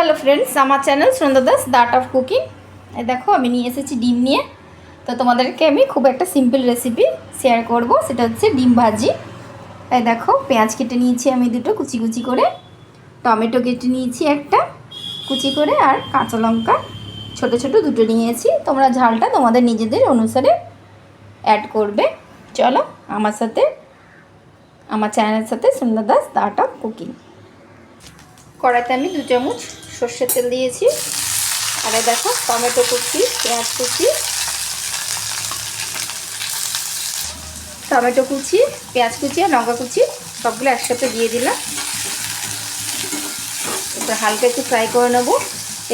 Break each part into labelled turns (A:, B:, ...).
A: Hello friends, আমার channel Sunanda Das the art of cooking. দেখো আমি নিয়ে এসেছি ডিম নিয়ে। তো তোমাদেরকে আমি খুব একটা সিম্পল রেসিপি শেয়ার করব, সেটা হচ্ছে ডিম ভাজি। তাই দেখো পেঁয়াজ কেটে নিয়েছি আমি দুটো কুচি কুচি করে, টমেটো কেটে নিয়েছি একটা কুচি করে, আর কাঁচা লঙ্কা ছোট ছোট দুটো নিয়েছি। তোমরা ঝালটা তোমাদের নিজেদের অনুসারে অ্যাড করবে। চলো আমার সাথে, আমার চ্যানেলের সাথে Sunanda Das the art of cooking. কড়াইতে আমি 2 চামচ সর্ষের তেল দিয়েছি। আর দেখো টমেটো কুচি, পেঁয়াজ কুচি, টমেটো কুচি, পেঁয়াজ কুচি আর লঙ্কা কুচি সবগুলো একসাথে দিয়ে দিলাম। এবার হালকা একটু ফ্রাই করে নেবো।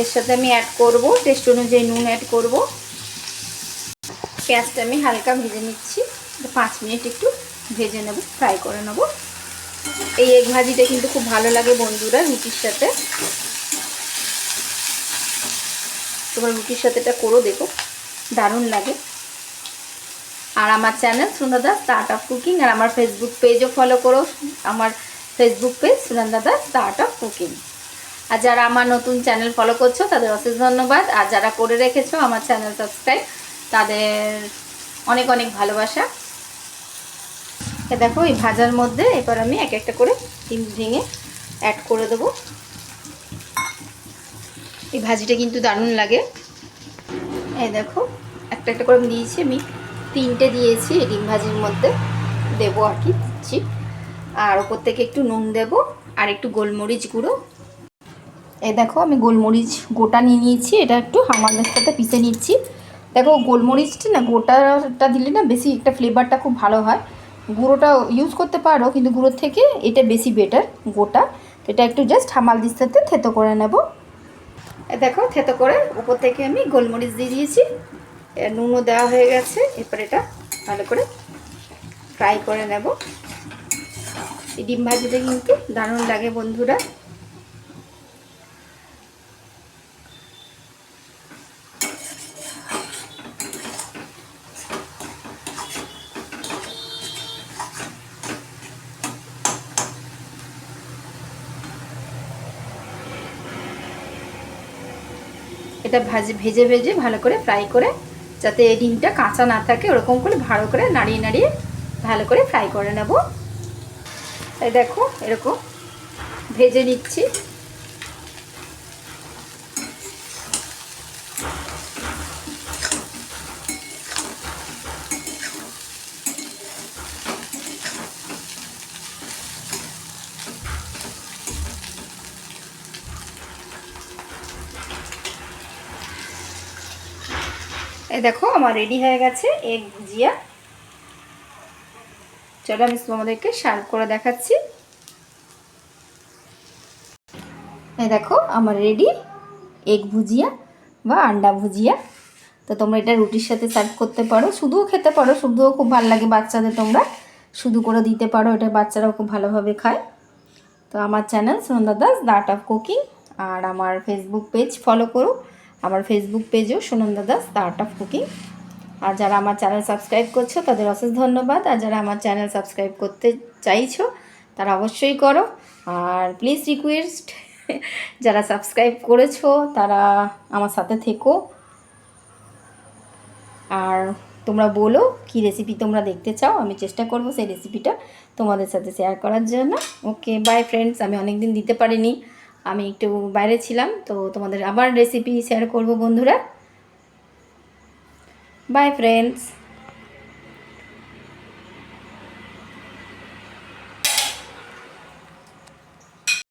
A: এর সাথে আমি অ্যাড করব টেস্ট অনুযায়ী নুন অ্যাড করব। পেঁয়াজটা আমি হালকা ভেজে নিচ্ছি, 5 মিনিট একটু ভেজে নেব, ফ্রাই করে নেব। এই এগ ভাজিটা কিন্তু খুব ভালো লাগে বন্ধুরা রুটির সাথে। তোমরা রুটির সাথে এটা করো, দেখো দারুণ লাগে। আর আমার channel Sunanda Das the art of cooking, আর আমার ফেসবুক পেজও ফলো করো, আমার Facebook page Sunanda Das the art of cooking. আর যারা আমার নতুন চ্যানেল ফলো করছো তাদের অশেষ ধন্যবাদ, আর যারা করে রেখেছো আমার চ্যানেল সাবস্ক্রাইব তাদের অনেক অনেক ভালোবাসা। দেখো এই ভাজার মধ্যে এবার আমি এক একটা করে ডিম ভেঙে অ্যাড করে দেবো। এই ভাজিটা কিন্তু দারুণ লাগে। এই দেখো একটা একটা করে দিয়েছি আমি, 3টে দিয়েছি এই ডিম ভাজির মধ্যে দেবো আর কি দিচ্ছি। আর ওপর থেকে একটু নুন দেবো আর একটু গোলমরিচ গুঁড়ো। এই দেখো আমি গোলমরিচ গোটা নিয়ে নিয়েছি, এটা একটু হামালের সাথে পিষে নিচ্ছি। দেখো গোলমরিচটা না গোটাটা দিলে না বেশি একটা ফ্লেভারটা খুব ভালো হয়। গুঁড়োটা ইউজ করতে পারো, কিন্তু গুঁড়োর থেকে এটা বেশি বেটার গোটা। এটা একটু জাস্ট হামালদির সাথে থেতো করে নেব। দেখো থেতো করে উপর থেকে আমি গোলমরিচ দিয়ে দিয়েছি, নুনও দেওয়া হয়ে গেছে। এরপর এটা ভালো করে ফ্রাই করে নেব। এই ডিম ভাজিটা কিন্তু দারুণ লাগে বন্ধুরা। এটা ভেজে ভেজে ভালো করে ফ্রাই করে, যাতে এই ডিমটা কাঁচা না থাকে ওরকম করে ভালো করে নাড়িয়ে নাড়িয়ে ভালো করে ফ্রাই করে নেব। এই দেখো এরকম ভেজে নিচ্ছি। এই দেখো আমার রেডি হয়ে গেছে এগ ভুজিয়া। চলো আমি তোমাদেরকে সার্ভ করে দেখাচ্ছি। এই দেখো আমার রেডি এগ ভুজিয়া বা আন্ডা ভুজিয়া। তো তোমরা এটা রুটির সাথে সার্ভ করতে পারো, শুধুও খেতে পারো, শুধুও খুব ভালো লাগে বাচ্চাদের, তোমরা শুধু করে দিতে পারো, এটা বাচ্চারাও খুব ভালোভাবে খায়। তো আমার channel Sunanda Das the art of cooking, আর আমার ফেসবুক পেজ ফলো করো, আমার ফেসবুক পেজও Sunanda Das the art of cooking. আর যারা আমার চ্যানেল সাবস্ক্রাইব করছো তাদের অশেষ ধন্যবাদ, আর যারা আমার চ্যানেল সাবস্ক্রাইব করতে চাইছো তারা অবশ্যই করো। আর প্লিজ রিকোয়েস্ট, যারা সাবস্ক্রাইব করেছো তারা আমার সাথে থেকো। আর তোমরা বলো কি রেসিপি তোমরা দেখতে চাও, আমি চেষ্টা করব সেই রেসিপিটা তোমাদের সাথে শেয়ার করার জন্য। ওকে বাই ফ্রেন্ডস, আমি অনেক দিন দিতে পারিনি, আমি একটু বাইরে ছিলাম, তো তোমাদের আবার রেসিপি শেয়ার করব বন্ধুরা। By friends.